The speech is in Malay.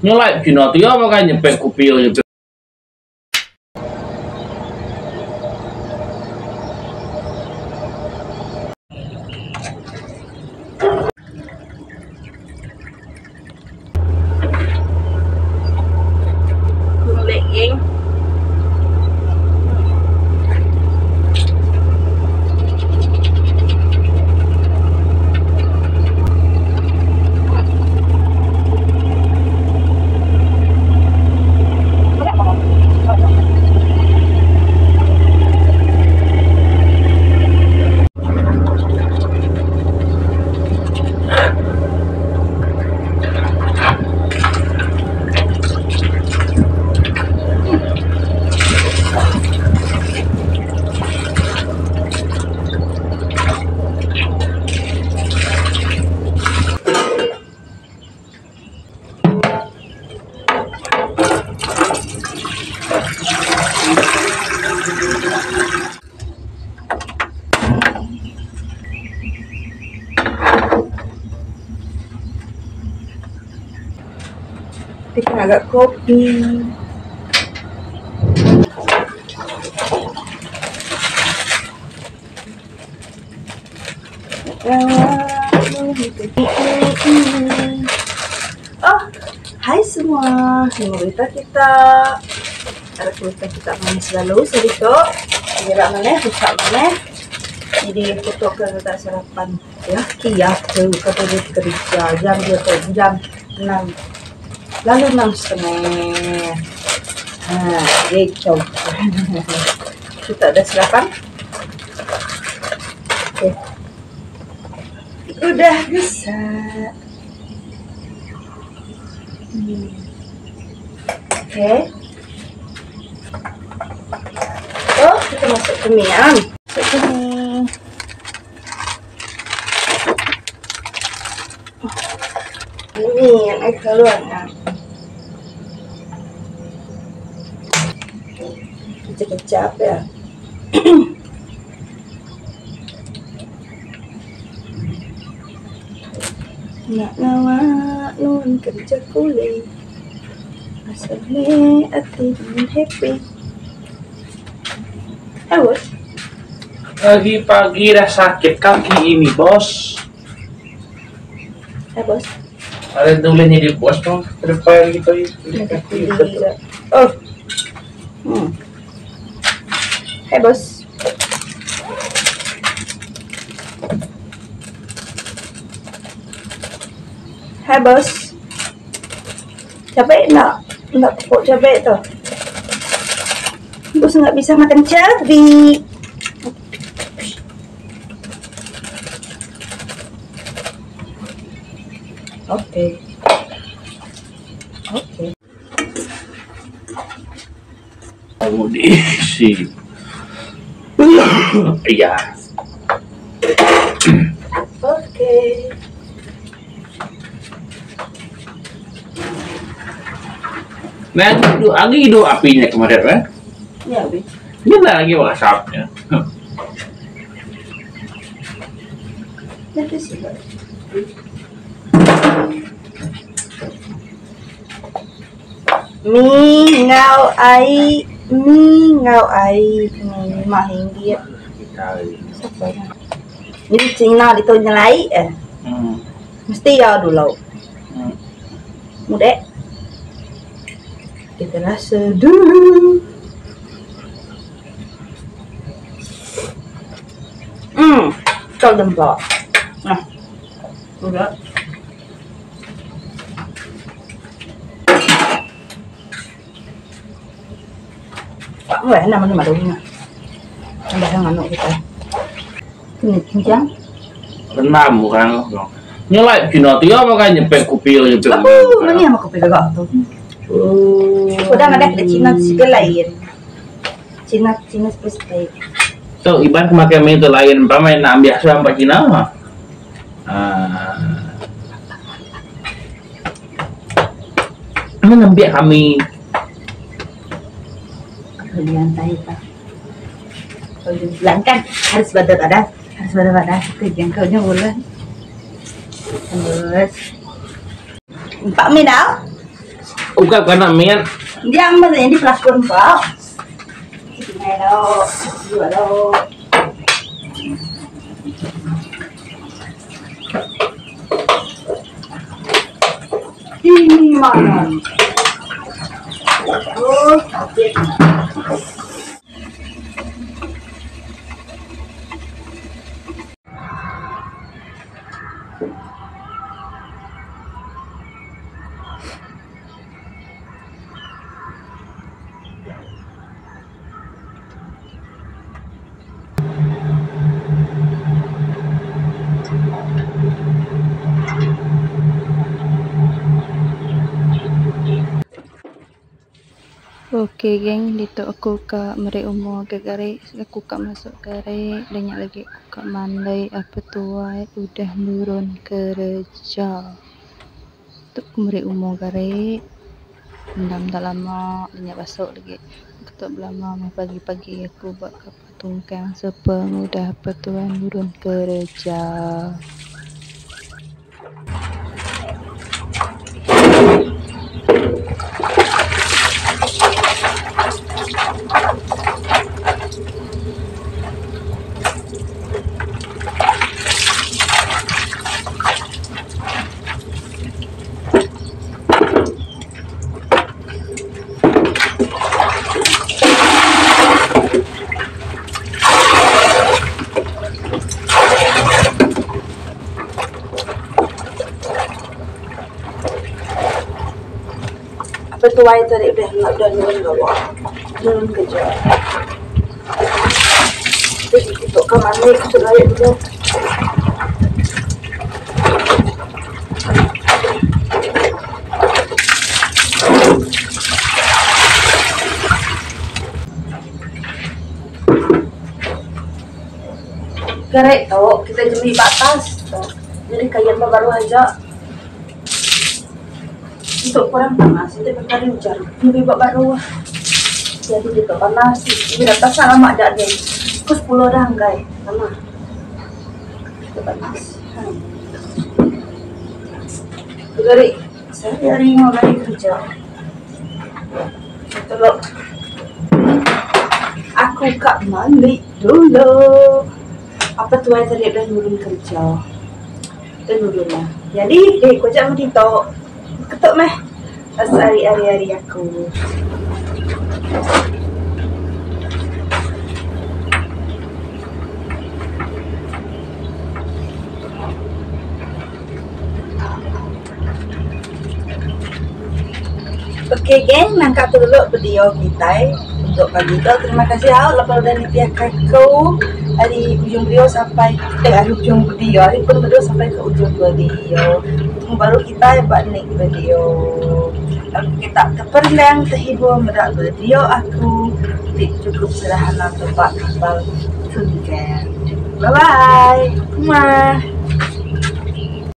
Nyolek Cina tuh ya makanya nyepek kupio nyepek. Legging. Bikin agak kopi. Oh, hai semua. Ini berita kita. Ada berita kita manis lalu sedikit. Gerak mana? Buka mana? Jadi foto kita sarapan ya. Kia ke kerja jam 6. Lalu 6:30. Nah, gitu. Kita ada sarapan. Oke. Udah bisa. Oke. Oh, kita masuk ke mie. Masuk ke mie. Ini yang air keluar. Kecap ya. Nak nawa nun kerja kulit asalnya ati happy. Bos, Pagi-pagi dah sakit kaki ini bos. bos. Ada tulisannya di bos dong ke depan gitu. Oh. Hai bos. Hai bos. Cabai nak pokok cabai tu. Bos nggak bisa makan cabai. Oke. Kamu diisi. Iya. Oke. Nah, itu apinya kemarin kan? Ya, Bi. Ini lagi WhatsAppnya. Nanti sih. Mi ngau ai mahinggi. Siapa ya? Ini Cina itu nyelai mesti ya dulu. Mudah. Kita rasa dulu. Kalau dempok. Nah, udah. Pak nggak enak mana madunya. Tambah anu kita. Ini cincang. Enam bukan. Nyelai Cina tuh ya makanya nyepek kupio nyepek. Mana yang mau kopi gak tuh? Udah ada Cina segala lain. Cina spesifik. So iban kemakan itu lain pamain nak biasa sampai Cina mah. Ngambil kami. Lebih lantai pak. Kalau dibilang kan harus badan, kejangkaunya bulan. Terus, Pak Mi dah. Bukan karena mian. Dia ambil yang di pelakon pak. Hello, halo. Ini mana? Oh, okay. Oke geng, dito aku ke meri umur gegari, aku ke masuk gari, banyak lagi aku ke mandai apa tuai udah nurun kerja. Untuk meri umur gari, endam tak lama, banyak masuk lagi. Ketuk lama pagi-pagi aku buat ke patungkang sepeng udah apa tuai nurun kerja. Petuai tadi udah nurun kerja. Jadi untuk ke mana sudah itu. Kerek tau kita jemih batas tau. Jadi kayak baru aja. Untuk kurang panas itu berkali hujan lebih baru jadi gitu panas ini atas lama ada deh ke 10 dah guys lama itu panas dari saya hari mau lagi kerja kalau aku kak mandi dulu apa tuh yang tadi udah nurun kerja itu nurunnya jadi deh kau jangan dito ketuk meh pas hari-hari aku. Oke geng, nangkap dulu video kita untuk pagi itu. Terima kasih lepas dari pihak aku dari ujung video sampai ujung video, hari pun video sampai ke ujung video. Baru kita buat nih video. Lalu kita terpendang terhibur mendapat video aku cukup sederhana tempat kapal Tunkan. Bye bye.